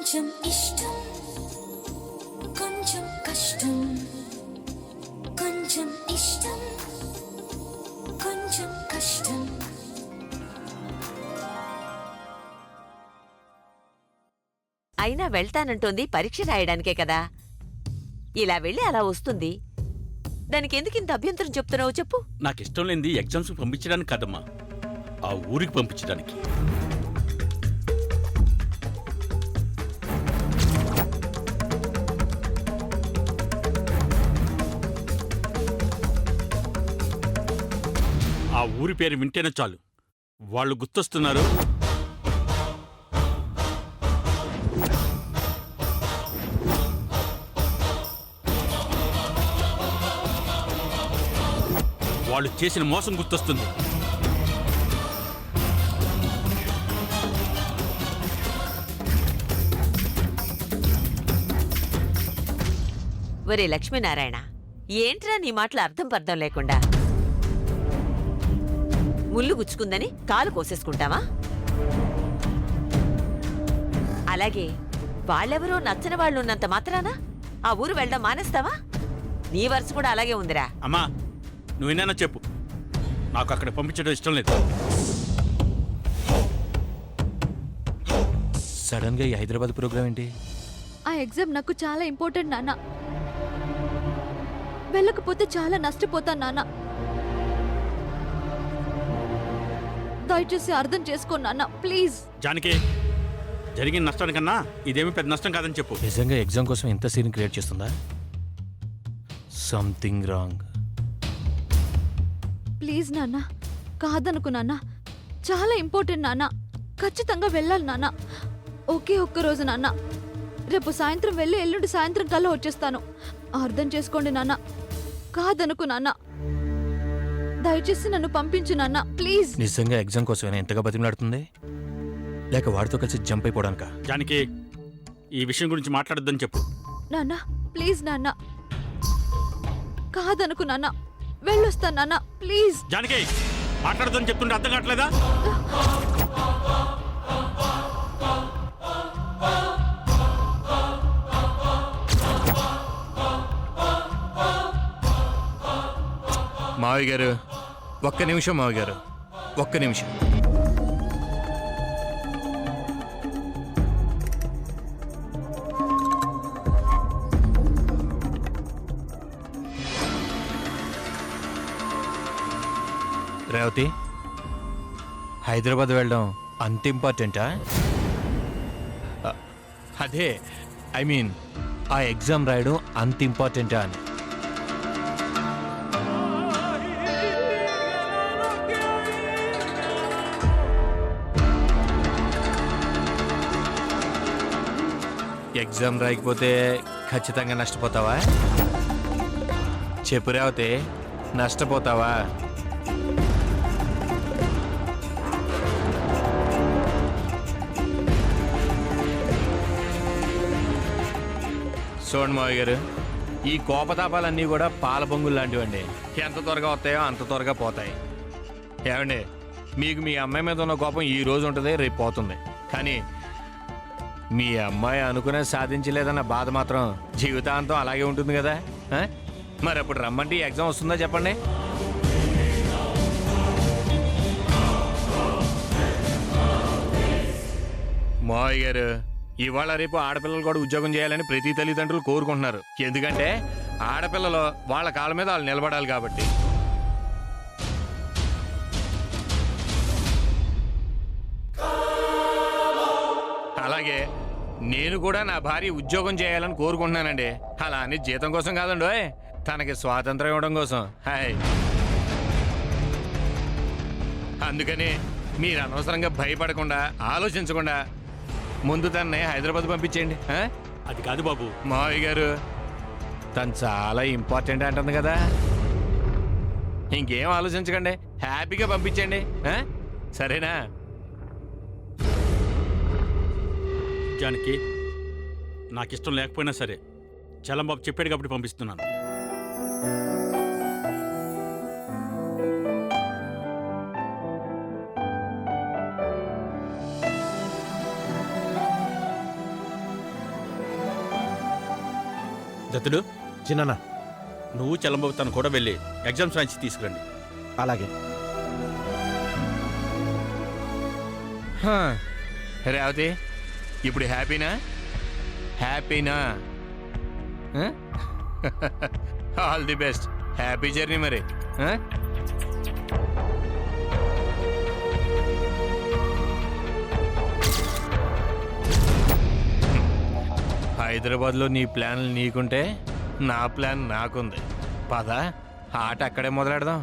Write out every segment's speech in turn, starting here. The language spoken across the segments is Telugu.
కొంచెం ఇష్టం కొంచెం కష్టం కొంచెం ఇష్టం కొంచెం కష్టం. అయినా వెళ్తానంటోంది పరీక్ష రాయడానికే కదా. ఇలా వెళ్ళి అలా వస్తుంది. దానికి ఎందుకు ఇంత అభ్యంతరం చెప్తున్నావు చెప్పు. నాకిష్టం లేనిది ఎగ్జామ్స్ పంపించడానికి కాదమ్మా, ఆ ఊరికి పంపించడానికి. ఆ ఊరి పేరు వింటేనే చాలు వాళ్ళు గుర్తొస్తున్నారు. వాళ్ళు చేసిన మోసం గుర్తొస్తుంది. ఒరే లక్ష్మీనారాయణ, ఏంట్రా నీ మాటలు అర్థం పర్థం లేకుండా? ముళ్ళు గుచ్చుకుందని కాలు కోసేసుకుంటావా? అలాగే వాళ్ళెవరో నచ్చని వాళ్ళున్నంత మాత్రాన ఆ ఊరు వెళ్ళడం మానేస్తావా? నీ వరుస కూడా అలాగే ఉందిరా. అమ్మా, నువ్వేనా చెప్పు, నాకు అక్కడ పంపించడం ఇష్టం లేదు. సడన్ గా ఈ హైదరాబాద్ ప్రోగ్రామ్ ఏంటి? ఆ ఎగ్జామ్ నాకు చాలా ఇంపార్టెంట్ నాన్న. వెళ్ళకపోతే చాలా నష్టపోతాను నాన్న. దయచేసి అర్థం చేసుకో నాన్న, ప్లీజ్. జానకి, జరిగిన నష్టానికన్నా ఇదేమీ పెద్ద నష్టం కాదని చెప్పు. నిజంగా ఎగ్జామ్ కోసం ఎంత సీన్ క్రియేట్ చేస్తుందా? Something wrong. ప్లీజ్ నాన్న, కాదనుకు నాన్న. చాలా ఇంపార్టెంట్ నాన్న. ఖచ్చితంగా వెళ్ళాలి నాన్న. ఒకే ఒక్కరోజు నాన్న. రేపు సాయంత్రం వెళ్ళి ఎల్లుండి సాయంత్రం కల్లా వచ్చేస్తాను. అర్థం చేసుకోండి నాన్న. కాదనుకు నాన్న. దయచేసి నన్ను పంపించు నాన్న, ప్లీజ్. నిజంగా ఎగ్జామ్ కోసమేనా ఎంతగా బతిమలాడుతుంది? లేక వాడితో కలిసి జంప్ అయిపోవడానికా? జానకి, ఈ విషయం గురించి మాట్లాడొద్దని చెప్పు. నాన్న ప్లీజ్ నాన్న. కాదనుకు నాన్న. వెళ్ళొస్తాను నాన్న, ప్లీజ్. జానకి, మాట్లాడొద్దని చెప్తుంటే అర్థం కావట్లేదా? మావయ్య గారు, ఒక్క నిమిషం మావయ్య గారు, ఒక్క నిమిషం. రేవతి, హైదరాబాద్ వెళ్ళడం అంత ఇంపార్టెంటా? అదే ఐ మీన్ ఆ ఎగ్జామ్ రాయడం అంత ఇంపార్టెంటా అని. ఎగ్జామ్ రాయకపోతే ఖచ్చితంగా నష్టపోతావా? చెప్పు రేవతి, నష్టపోతావా? చూడండి మావయ్య గారు, ఈ కోపతాపాలన్నీ కూడా పాల పొంగులు లాంటివండి. ఎంత త్వరగా వస్తాయో అంత త్వరగా పోతాయి. ఏమండి, మీకు మీ అమ్మాయి మీద ఉన్న కోపం ఈ రోజు ఉంటుంది, రేపు పోతుంది. కానీ మీ అమ్మాయి అనుకునే సాధించలేదన్న బాధ మాత్రం జీవితాంతం అలాగే ఉంటుంది కదా. మరి అప్పుడు రమ్మంటే ఈ ఎగ్జామ్ వస్తుందా చెప్పండి? మావయ్య గారు, ఇవాళ రేపు ఆడపిల్లలు కూడా ఉద్యోగం చేయాలని ప్రతి తల్లిదండ్రులు కోరుకుంటున్నారు. ఎందుకంటే ఆడపిల్లలు వాళ్ళ కాళ్ళ మీద వాళ్ళు నిలబడాలి కాబట్టి. అలాగే నేను కూడా నా భార్య ఉద్యోగం చేయాలని కోరుకుంటున్నానండి. అలా అని జీతం కోసం కాదండి, తనకి స్వాతంత్రం ఇవ్వడం కోసం. హాయ్, అందుకని మీరు అనవసరంగా భయపడకుండా, ఆలోచించకుండా ముందు తనని హైదరాబాద్ పంపించేయండి. అది కాదు బాబు. మావయ్య గారు, తను చాలా ఇంపార్టెంట్ అంటుంది కదా, ఇంకేం ఆలోచించకండి, హ్యాపీగా పంపించండి. సరేనా? జానకి, నాకిష్టం లేకపోయినా సరే చలంబాబు చెప్పాడు కాబట్టి పంపిస్తున్నాను. దత్తుడు చిన్ననా నువ్వు చలంబోతాను కూడా వెళ్ళి ఎగ్జామ్స్ రాయించి తీసుకురండి. అలాగే. రేవతి ఇప్పుడు హ్యాపీనా? హ్యాపీనా? All the best. Happy journey మరి. హైదరాబాద్లో నీ ప్లాన్లు నీకుంటే నా ప్లాన్ నాకుంది. పద ఆట అక్కడే మొదలెడదాం.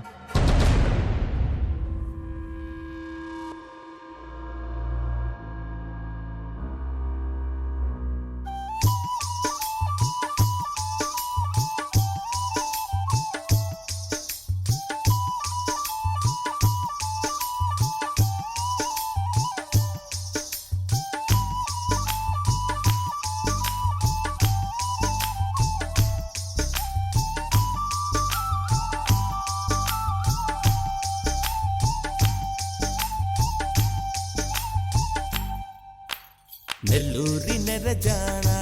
నెల్లూరి నెరజానా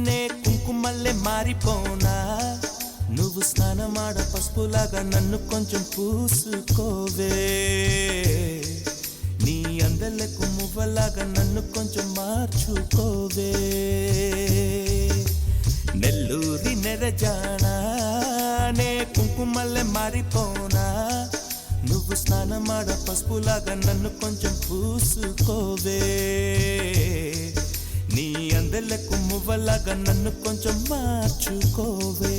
నే కుంకుమల్లె మారిపోనా నువ్వు స్నానమాడ పసుపులాగా నన్ను కొంచెం పూసుకోవే నీ అందలకు మువ్వలాగా నన్ను కొంచెం మార్చుకోవే నెల్లూరి నెరజానా నే కుంకుమల్లె మారిపోనా నువ్వు స్నానమాడ పసుపులాగా నన్ను కొంచెం పూసుకోవే నీ అందలకు మువ్వలాగా నన్ను కొంచెం మార్చుకోవే.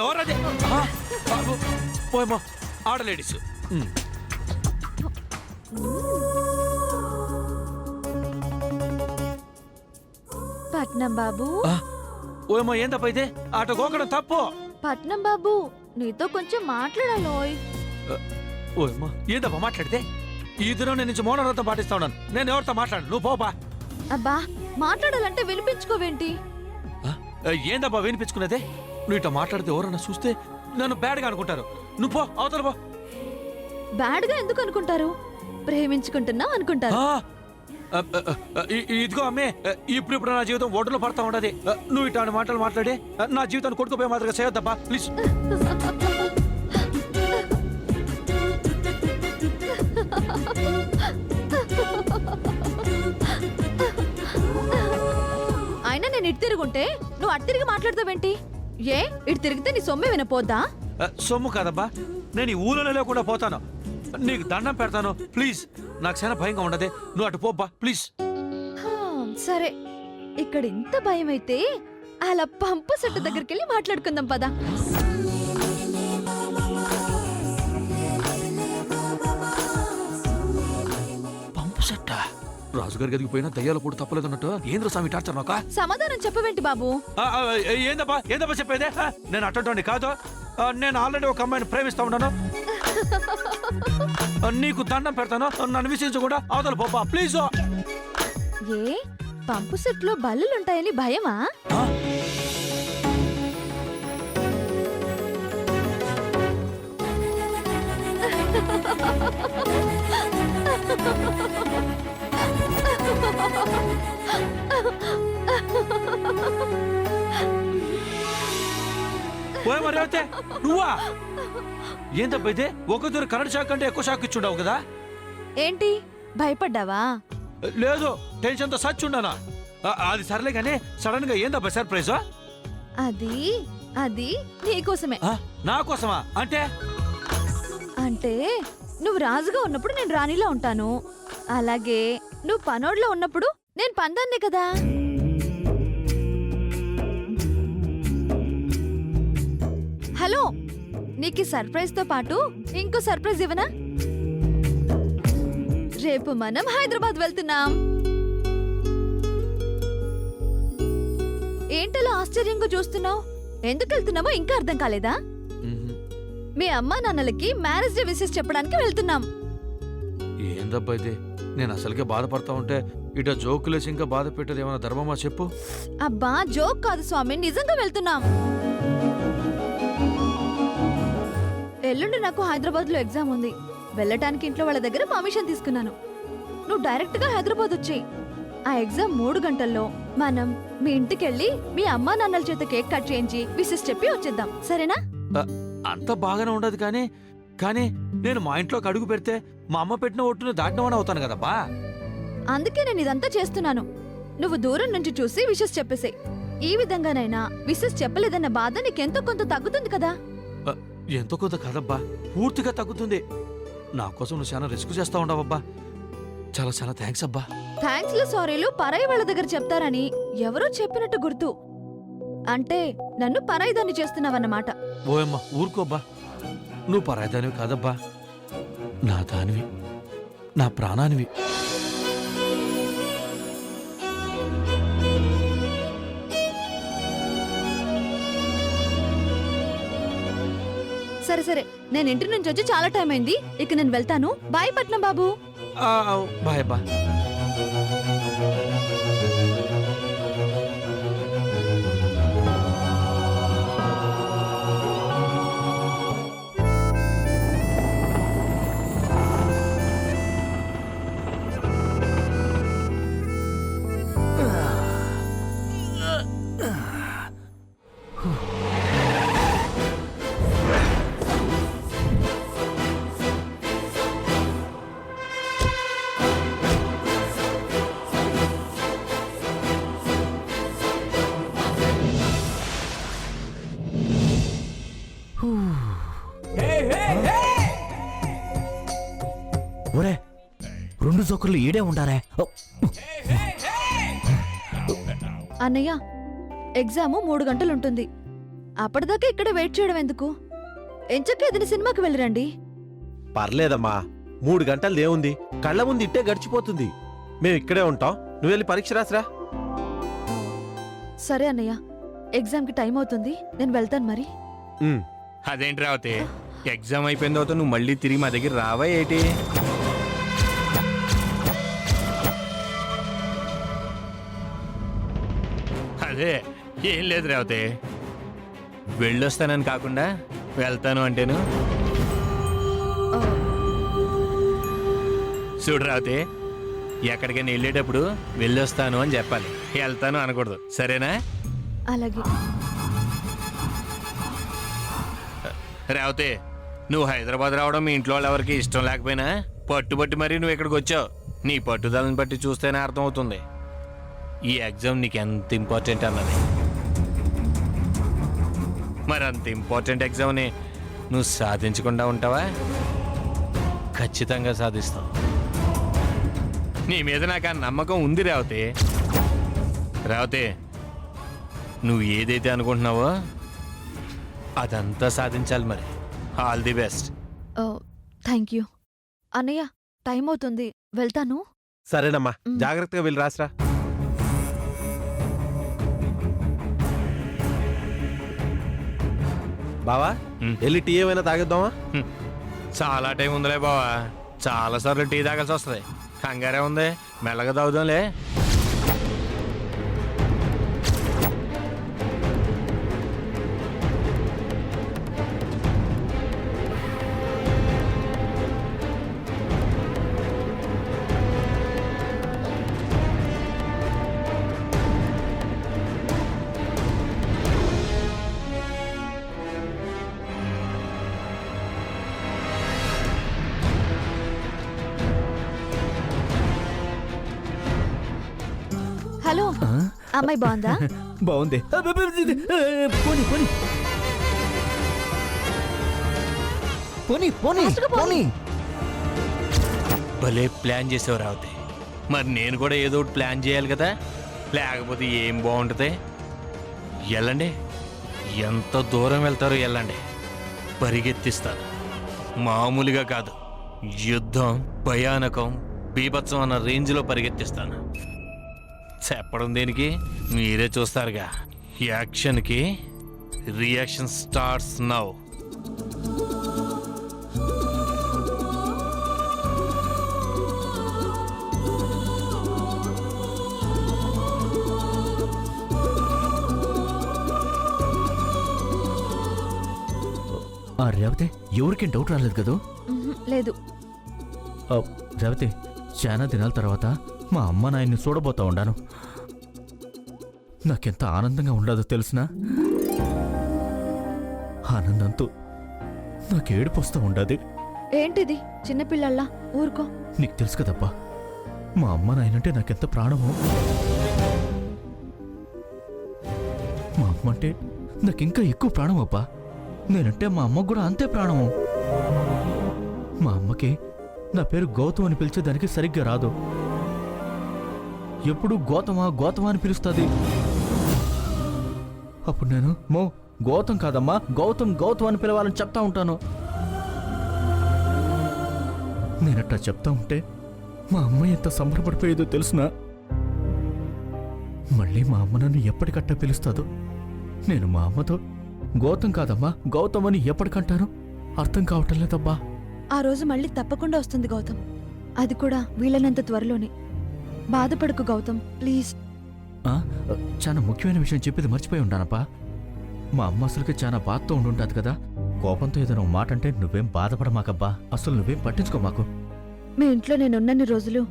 ఎవరది? పోయమ్మా ఆడ లేడీస్. పట్నం బాబు, ఓయమ్మా ఏందప్ప ఇది? ఆట గోకడం తప్పు. పట్నం బాబు, నీతో కొంచెం మాట్లాడాలోయ్. ఓయమ్మా ఏందప్ప మాట్లాడితే? ఈ దినం నేను నుంచి మౌనవ్రతం పాటిస్తా ఉన్నాను. నేను ఎవరితో మాట్లాడు, నువ్వు పోపా. అబ్బా, మాట్లాడాలంటే వినిపించుకోవేంటి? ఏందబ్బా వినిపించుకునేదే? నువ్వు ఇట్లా మాట్లాడితే ఎవరన్నా చూస్తే నన్ను బ్యాడ్గా అనుకుంటారు. నువ్వు పో, అవతల పో. బ్యాడ్గా ఎందుకు అనుకుంటారు? ప్రేమించుకుంటున్నావు అనుకుంటారు. ఇదిగో అమ్మే, ఇప్పుడు నా జీవితం ఓటలో పడతా ఉండదు. నువ్వు ఇట్లాంటి మాటలు మాట్లాడి నా జీవితాన్ని కొడుకుపోయే మాదిరిగా చేయొద్దబ్బా ప్లీజ్. అయినా నేను ఇటు తిరుగుంటే నువ్వు అటు తిరిగి మాట్లాడతావేంటి? ఏ ఇటు తిరిగితే నీ సొమ్మే వినపోద్దా? సొమ్ము కాదబ్బా, నేను ఈ ఊళ్ళో లేకుండా పోతాను. నీకు దండం పెడతాను ప్లీజ్. నాకు చాలా భయంగా ఉండదే, నువ్వు అటు పోబ్బా ప్లీజ్. సరే, ఇక్కడ ఇంత భయం అయితే అలా పంపు సెట్టు దగ్గరికి వెళ్ళి మాట్లాడుకుందాం పదా. పంపు సెట్టా? రాజుగారి గదికి పోయినా దయ్యాలు కూడా తప్పలేదన్నట్టు ఏంద్ర స్వామి టార్చర్ నాక? సమాధానం చెప్పవేంటి బాబు? ఏందబ్బా చెప్పేదే? నేను అట్టండి కాదు. నేను ఆల్రెడీ ఒక అమ్మాయిని ప్రేమిస్తా ఉన్నాను. నీకు దండం పెడతాను, నన్ను విసిరించకుండా అవతల పోపా ప్లీజ్. ఏ పంపు సెట్లో బల్లులుంటాయని భయమా? మరైతే నువ్వా? ఏందబ్బా ఇది? ఒక దూరం కరెంట్ షాక్ అంటే ఎక్కువ షాక్ ఇచ్చుండవు కదా? ఏంటి భయపడ్డావా? లేదు, టెన్షన్తో సచ్చుండానా. అది సర్లే కానీ సడన్ గా ఏందబ్బా సర్ప్రైజ్? అది అది నీకోసమే. నా కోసమా? అంటే అంటే నువ్వు రాజుగా ఉన్నప్పుడు నేను రాణిలా ఉంటాను, అలాగే నువ్వు పనోడ్లో ఉన్నప్పుడు నేను పందాన్నే కదా. హలో, నీకు సర్ప్రైజ్ తో పాటు ఇంకో సర్ప్రైజ్ ఇవ్వనా? రేపు మనం హైదరాబాద్ వెళ్తున్నాం. ఏంటలా ఆశ్చర్యంగా చూస్తున్నావు? ఎందుకు వెళ్తున్నామో ఇంకా అర్థం కాలేదా? మ్మ్. మీ అమ్మా నాన్నలకి మ్యారేజ్ డే విషెస్ చెప్పడానికి వెళ్తున్నాం. ఏందబ్బా ఇది? నేను అసలుకే బాధపడతా ఉంటే ఇట జోకులేసి ఇంకా బాధ పెట్టేది ఏమైనా ధర్మమా చెప్పు. అబ్బా జోక్ కాదు స్వామి, నిజంగా వెళ్తున్నాం. ఎల్లుండి నాకు హైదరాబాద్ లో ఎగ్జామ్ ఉంది. వెళ్ళటానికి ఇంట్లో వాళ్ళ దగ్గర పర్మిషన్ తీసుకున్నాను. నువ్వు డైరెక్ట్ గా హైదరాబాద్ వచ్చేయి. ఆ ఎగ్జామ్ 3 గంటల్లో మనం మీ ఇంటికెళ్ళి మీ అమ్మా నాన్నల చేత కేక్ కట్ చేయించి విషెస్ చెప్పి వచ్చేద్దాం, సరేనా? అంత బాగానే ఉండదు కానీ కానీ నేను మా ఇంట్లోకి అడుగు పెడితే మా అమ్మ పెట్టిన ఒట్టును దాటినవాడు అవుతాను కదబ్బా. అందుకే నేను ఇదంతా చేస్తున్నాను. నువ్వు దూరం నుంచి చూసి విషెస్ చెప్పేసే. ఈ విధంగానైనా విషెస్ చెప్పలేదన్న బాధ నీకెంతో కొంత తగ్గుతుంది కదా. ఎంతో కొంత కదబ్బా, పూర్తిగా తగ్గుతుంది. నా కోసం నువ్వు చాలా రిస్క్ చేస్తా ఉండవబ్బా. చాలా చాలా థ్యాంక్స్ అబ్బా. థ్యాంక్స్ లు సారీలు పరాయి వాళ్ళ దగ్గర చెప్తారని ఎవరో చెప్పినట్టు గుర్తు. అంటే నన్ను పరాయి దాన్ని చేస్తున్నావన్నమాట. ఓయమ్మ ఊరుకోబ్బా, నువ్వు పరాయిదానివి కాదబ్బా, నా దానివి, నా ప్రాణానివి. సరే సరే, నేను ఇంటి నుంచి వచ్చి చాలా టైం అయింది. ఇక నేను వెళ్తాను. బాయ్ పట్నం బాబు. బాయ్ అబ్బా. ఒరే 2 జోకులు ఈడే ఉండారే. అన్నయ్య, ఎగ్జాము 3 గంటలు ఉంటుంది. అప్పటిదాకా ఇక్కడ వెయిట్ చేయడం ఎందుకు? ఎంచక్క ఏదైనా సినిమాకి వెళ్ళిరండి. పర్లేదమ్మా, 3 గంటలు దేవుంది, కళ్ళ ముందు ఇట్టే గడిచిపోతుంది. మేము ఇక్కడే ఉంటాం, నువ్వు వెళ్ళి పరీక్ష రాసిరా. సరే అన్నయ్య, ఎగ్జామ్కి టైం అవుతుంది, నేను వెళ్తాను మరి. అదేంటి రావతే, ఎగ్జామ్ అయిపోయిన తర్వాత నువ్వు మళ్ళీ తిరిగి మా దగ్గర రావా ఏంటి? అదే ఏం లేదు రావతే, వెళ్ళొస్తానని కాకుండా వెళ్తాను అంటేను. చూడు రావతే, ఎక్కడికైనా వెళ్ళేటప్పుడు వెళ్ళొస్తాను అని చెప్పాలి, వెళ్తాను అనకూడదు, సరేనా? అలాగే. రావతే, నువ్వు హైదరాబాద్ రావడం మీ ఇంట్లో వాళ్ళు ఎవరికి ఇష్టం లేకపోయినా పట్టుబట్టి మరీ నువ్వు ఇక్కడికి వచ్చావు. నీ పట్టుదలని బట్టి చూస్తేనే అర్థమవుతుంది ఈ ఎగ్జామ్ నీకు ఎంత ఇంపార్టెంట్ అన్నది. మరి అంత ఇంపార్టెంట్ ఎగ్జామ్ని నువ్వు సాధించకుండా ఉంటావా? ఖచ్చితంగా సాధిస్తావు. నీ మీద నాకు ఆ నమ్మకం ఉంది రావతే. రావతే, నువ్వు ఏదైతే అనుకుంటున్నావో అదంతా సాధించాలి. మరి all the best. Thank you అన్నయ్య. టైం అవుతుంది, వెళ్తాను. సరేనమ్మా, జాగ్రత్తగా వెళ్ళి రాసిరా. బావా, వెళ్ళి టీ ఏమైనా తాగిద్దామా? చాలా టైం ఉందిలే బావా, చాలా సార్లు టీ తాగాల్సి వస్తుంది. కంగారే ఉంది, మెల్లగా తాగుదాంలే. హలో, అమ్మాయి బాగుందా? బాగుంది. పోనీ పోనీ పోనీ పోనీ పోనీ. భలే ప్లాన్ చేసావు రావుతే. మరి నేను కూడా ఏదో ఒకటి ప్లాన్ చేయాలి కదా, లేకపోతే ఏం బాగుంటుంది. వెళ్ళండి, ఎంత దూరం వెళ్తారో వెళ్ళండి, పరిగెత్తిస్తాను. మామూలుగా కాదు, యుద్ధం, భయానకం, బీభత్సం అన్న రేంజ్లో పరిగెత్తిస్తాను. చెప్పడం దేనికి, మీరే చూస్తారుగా యాక్షన్కి రియాక్షన్ స్టార్ట్స్ నౌ. ఆ రేవతి ఎవరికేం డౌట్ రాలేదు కదూ? లేదు. ఆ, రేవతి చాలా దినాల తర్వాత మా అమ్మ నాయన్ని చూడబోతా ఉండాను. నాకెంత ఆనందంగా ఉండదో తెలుసునా? ఆనందంతో నాకు ఏడుపు వస్తూ ఉండదు. ఏంటిది చిన్నపిల్లల్లా? ఊరుకో. నీకు తెలుసు కదబ్బా, మా అమ్మ నాయనంటే నాకెంత ప్రాణమో. మా అమ్మ అంటే నాకింకా ఎక్కువ ప్రాణం అబ్బా. నేనంటే మా అమ్మకు కూడా అంతే ప్రాణము. మా అమ్మకి నా పేరు గౌతమ్ అని పిలిచేదానికి సరిగ్గా రాదు. ఎప్పుడు గౌతమా గౌతమా అని పిలుస్తుంది. అప్పుడు నేను గౌతమ్ కాదమ్మా, గౌతమ్ గౌతమ్ అని పిలవాలని చెప్తా ఉంటాను. నేనట్టా చెప్తా ఉంటే మా అమ్మ ఎంత సంబరపడిపోయేదో తెలుసునా? మళ్ళీ మా అమ్మ నన్ను ఎప్పటికట్టా పిలుస్తాదో. నేను మా అమ్మతో గౌతమ్ కాదమ్మా గౌతమ్ అని ఎప్పటికంటాను అర్థం కావటం లేదబ్బా. ఆ రోజు మళ్ళీ తప్పకుండా వస్తుంది గౌతమ్. అది కూడా వీలైనంత త్వరలోనే. బాధపడకు గౌతమ్, ప్లీజ్. చాలా ముఖ్యమైన విషయం చెప్పేది మర్చిపోయి ఉంటానప్పా. మా అమ్మ అసలుకి చాలా బాధతో ఉండుంటాది కదా. కోపంతో ఏదైనా మాట అంటే నువ్వేం బాధపడమాకబ్బా. అసలు నువ్వేం పట్టించుకో మాకు. మీ ఇంట్లో నేనున్నన్ని రోజులు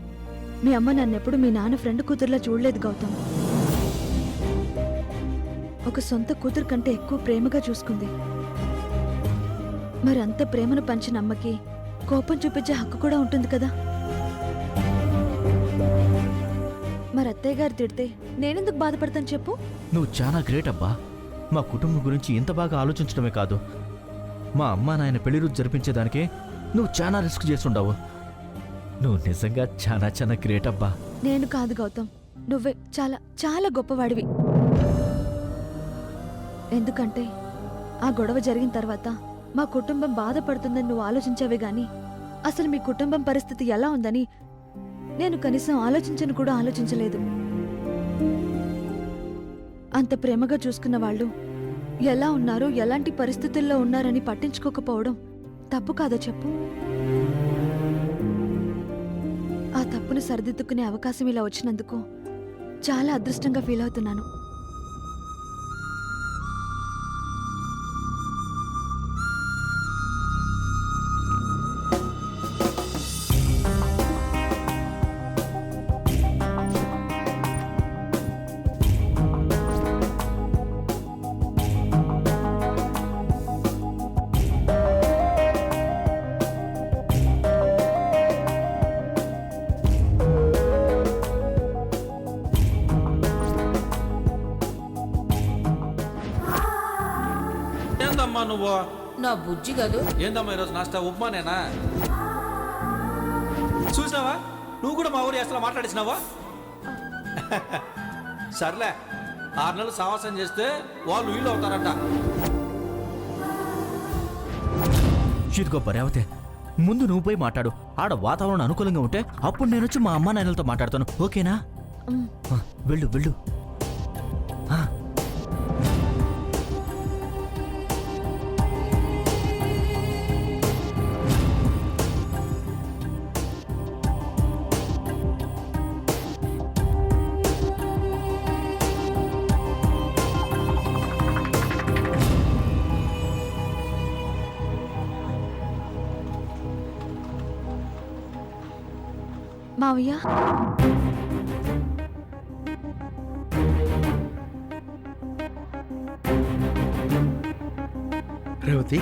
మీ అమ్మ నన్నెప్పుడు మీ నాన్న ఫ్రెండ్ కూతురులా చూడలేదు గౌతమ్. ఒక సొంత కూతురు కంటే ఎక్కువ ప్రేమగా చూసుకుంది. మరి అంత ప్రేమను పంచిన అమ్మకి కోపం చూపించే హక్కు కూడా ఉంటుంది కదా. మరి అత్తయ్య గారు తిడితే నేనెందుకు బాధపడతాను చెప్పు? నువ్వు చాలా గ్రేట్ అబ్బా. మా కుటుంబం గురించి ఇంత బాగా ఆలోచించడమే కాదు, మా అమ్మ నాయన పెళ్లి రోజు జరిపించేదానికే నువ్వు చాలా రిస్క్ చేస్తుండవు. నువ్వు నిజంగా చాలా చాలా గ్రేట్ అబ్బా. నేను కాదు గౌతమ్, నువ్వే చాలా చాలా గొప్పవాడివి. ఎందుకంటే ఆ గొడవ జరిగిన తర్వాత మా కుటుంబం బాధపడుతుందని నువ్వు ఆలోచించావే గాని అసలు మీ కుటుంబం పరిస్థితి ఎలా ఉందని నేను కనీసం ఆలోచించను కూడా ఆలోచించలేదు. అంత ప్రేమగా చూసుకున్న వాళ్ళు ఎలా ఉన్నారు, ఎలాంటి పరిస్థితుల్లో ఉన్నారని పట్టించుకోకపోవడం తప్పు కాదో చెప్పు? ఆ తప్పును సరిదిద్దుకునే అవకాశం ఇలా వచ్చినందుకు చాలా అదృష్టంగా ఫీల్ అవుతున్నాను. ఏందమ్మా నువ్వు? నా బుజ్జి కదూ. ఏందమ్మా ఈరోజు నాస్తా ఉప్మానేనా? చూసినావా, నువ్వు కూడా మా ఊరి అసలు మాట్లాడిసినావా? సర్లే, 6 నెలలు సావాసం చేస్తే వాళ్ళు వీళ్ళు అవుతారంట. ఇదిగో రేవతి, ముందు నువ్వు పోయి మాట్లాడు. ఆడ వాతావరణం అనుకూలంగా ఉంటే అప్పుడు నేను వచ్చి మా అమ్మ నాయనలతో మాట్లాడతాను. ఓకేనా? వెళ్ళు వెళ్ళు. మావయ్య, రేవతి,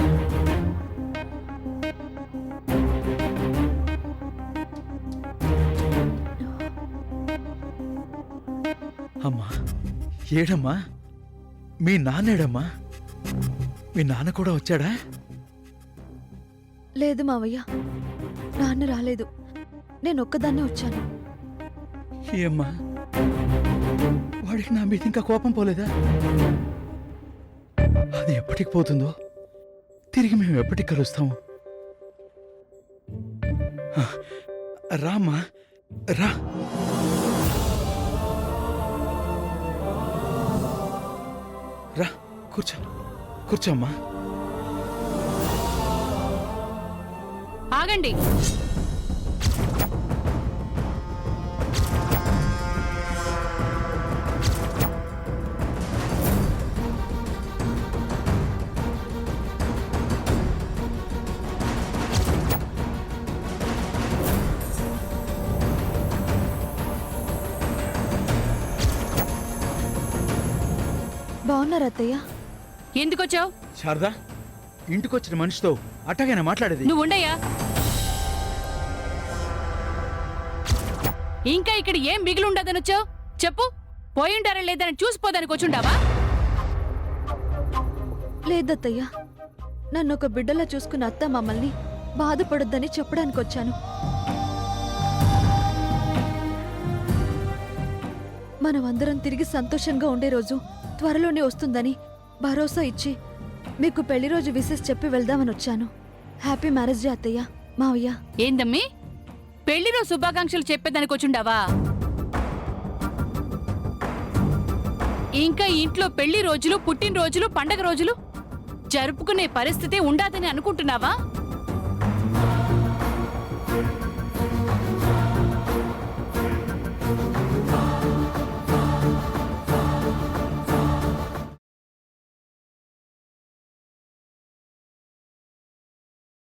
అమ్మా ఏడమ్మా? మీ నాన్నేడమ్మా? మీ నాన్న కూడా వచ్చాడా? లేదు మావయ్య, నాన్న రాలేదు. నేను ఒక్కదాన్నే వచ్చాను. ఏమ్మా, వాడికి నా మీద ఇంకా కోపం పోలేదా? అది ఎప్పటికి పోతుందో, తిరిగి మేము ఎప్పటికి కలుస్తాము? రామ్మా, రా. రా కూర్చో కూర్చో అమ్మా. ఆగండి. బాగున్నారా అత్తయ్య? ఎందుకొచ్చావు? శారదా, ఇంటికొచ్చిన మనిషితో అట్టగైనా మాట్లాడేది? నువ్వు ఉండయ్యా. ఇంకా ఇక్కడ ఏం మిగిలి ఉండదని వచ్చావు? చెప్పు. పోయింటారా లేదని చూసిపోదానికి వచ్చుండావా? లేదత్తయ్య, నన్ను ఒక బిడ్డలా చూసుకున్న అత్త మమ్మల్ని బాధపడొద్దని చెప్పడానికి వచ్చాను. మనమందరం తిరిగి సంతోషంగా ఉండే రోజు త్వరలోనే వస్తుందని భరోసా ఇచ్చి మీకు పెళ్లి రోజు విశేష చెప్పి వెళ్దామని వచ్చాను. హ్యాపీ మ్యారేజ్ డే అత్తయ్య, మావయ్య. ఏందమ్మీ, పెళ్లిలో శుభాకాంక్షలు చెప్పేదానికి వచ్చుండావా? ఇంకా ఇంట్లో పెళ్లి రోజులు, పుట్టినరోజులు, పండగ రోజులు జరుపుకునే పరిస్థితి ఉండాదని అనుకుంటున్నావా?